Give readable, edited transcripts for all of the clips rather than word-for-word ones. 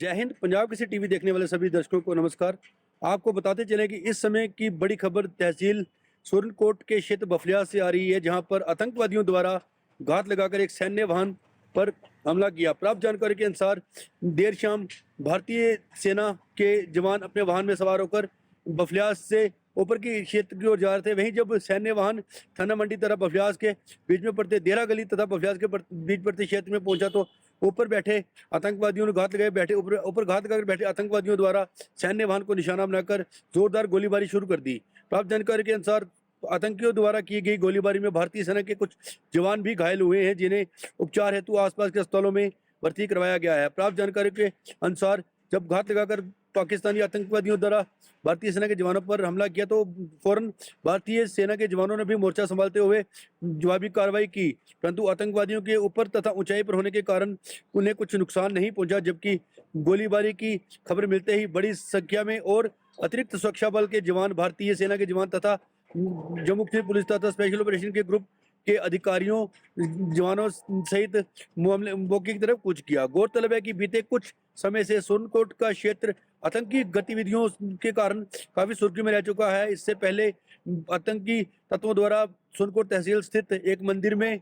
जय हिंद। पंजाब किसी टीवी देखने वाले सभी दर्शकों को नमस्कार। आपको बताते चले कि इस समय की बड़ी खबर तहसील सुरनकोट के क्षेत्र बफलिया से आ रही है, जहां पर आतंकवादियों द्वारा घात लगाकर एक सैन्य वाहन पर हमला किया। प्राप्त जानकारी के अनुसार देर शाम भारतीय सेना के जवान अपने वाहन में सवार होकर बफलियास से ऊपर की क्षेत्र की ओर जा रहे थे। वहीं जब सैन्य वाहन थाना मंडी तरफ बफलियास के बीच में पड़ते देरा गली तथा बफलियास के बीच पड़ते क्षेत्र में पहुंचा तो ऊपर बैठे आतंकवादियों ने घात लगाए बैठे ऊपर घात लगाकर बैठे आतंकवादियों द्वारा सैन्य वाहन को निशाना बनाकर जोरदार गोलीबारी शुरू कर दी। प्राप्त जानकारी के अनुसार आतंकियों द्वारा की गई गोलीबारी में भारतीय सेना के कुछ जवान भी घायल हुए हैं, जिन्हें उपचार हेतु आसपास के अस्पतालों में भर्ती करवाया गया है। प्राप्त जानकारी के अनुसार जब घात लगाकर पाकिस्तानी आतंकवादियों द्वारा भारतीय सेना के जवानों पर हमला किया तो फौरन भारतीय सेना के जवानों ने भी मोर्चा संभालते हुए जवाबी कार्रवाई की, परंतु आतंकवादियों के ऊपर तथा ऊंचाई पर होने के कारण उन्हें कुछ नुकसान नहीं पहुंचा। जबकि गोलीबारी की खबर मिलते ही बड़ी संख्या में और अतिरिक्त सुरक्षा बल के जवान, भारतीय सेना के जवान तथा जम्मू कश्मीर पुलिस तथा स्पेशल ऑपरेशन के ग्रुप के अधिकारियों जवानों सहित मौके की तरफ कूच किया। गौरतलब है कि बीते कुछ समय से सुरनकोट का क्षेत्र आतंकी गतिविधियों के कारण काफी सुर्खी में रह चुका है। इससे पहले आतंकी तत्वों द्वारा सुरनकोट तहसील स्थित एक मंदिर में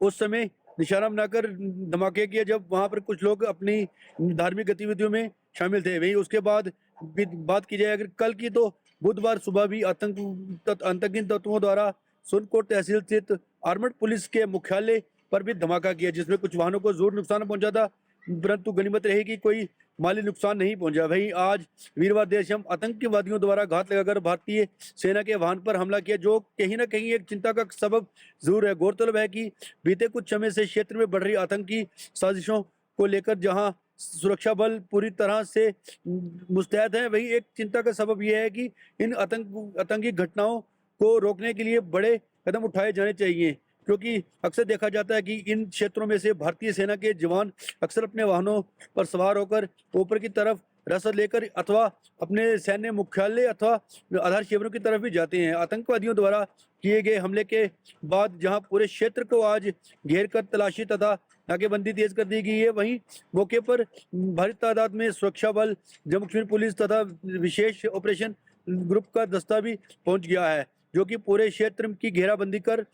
उस समय निशाना बनाकर धमाके किए, जब वहां पर कुछ लोग अपनी धार्मिक गतिविधियों में शामिल थे। वहीं उसके बाद बात की जाए अगर कल की, तो बुधवार सुबह भी आतंकी तत्वों द्वारा सुरनकोट तहसील स्थित आर्मड पुलिस के मुख्यालय पर भी धमाका किया, जिसमें कुछ वाहनों को जरूर नुकसान पहुंचा था, परंतु गनीमत रही कि कोई माली नुकसान नहीं पहुंचा। वहीं आज वीरवार देर शाम आतंकवादियों द्वारा घात लगाकर भारतीय सेना के वाहन पर हमला किया, जो कहीं ना कहीं एक चिंता का सबब जरूर है। गौरतलब है कि बीते कुछ समय से क्षेत्र में बढ़ रही आतंकी साजिशों को लेकर जहां सुरक्षा बल पूरी तरह से मुस्तैद है, वहीं एक चिंता का सबब यह है कि इन आतंकी घटनाओं को रोकने के लिए बड़े कदम उठाए जाने चाहिए, क्योंकि अक्सर देखा जाता है कि इन क्षेत्रों में से भारतीय सेना के जवान अक्सर अपने वाहनों पर सवार होकर ऊपर की तरफ रसद लेकर अथवा अपने सैन्य मुख्यालय अथवा आधार शिविरों की तरफ भी जाते हैं। आतंकवादियों द्वारा किए गए हमले के बाद जहां पूरे क्षेत्र को आज घेर कर तलाशी तथा नाकेबंदी तेज कर दी गई है, वहीं मौके पर भारी तादाद में सुरक्षा बल, जम्मू कश्मीर पुलिस तथा विशेष ऑपरेशन ग्रुप का दस्ता भी पहुंच गया है, जो कि पूरे क्षेत्र की घेराबंदी कर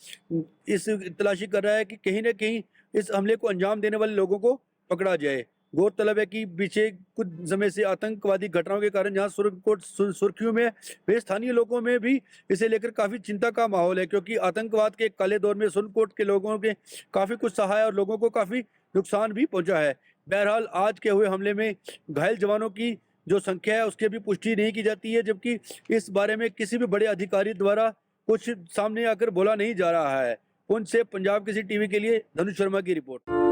इस तलाशी कर रहा है कि कहीं ना कहीं इस हमले को अंजाम देने वाले लोगों को पकड़ा जाए। गौरतलब है कि पीछे कुछ समय से आतंकवादी घटनाओं के कारण जहां सुरनकोट सुर्खियों में वे स्थानीय लोगों में भी इसे लेकर काफी चिंता का माहौल है, क्योंकि आतंकवाद के काले दौर में सुरनकोट के लोगों के काफी कुछ सहाय और लोगों को काफी नुकसान भी पहुंचा है। बहरहाल आज के हुए हमले में घायल जवानों की जो संख्या है उसकी भी पुष्टि नहीं की जाती है, जबकि इस बारे में किसी भी बड़े अधिकारी द्वारा कुछ सामने आकर बोला नहीं जा रहा है। पुंछ से पंजाब किसी टीवी के लिए धनुष शर्मा की रिपोर्ट।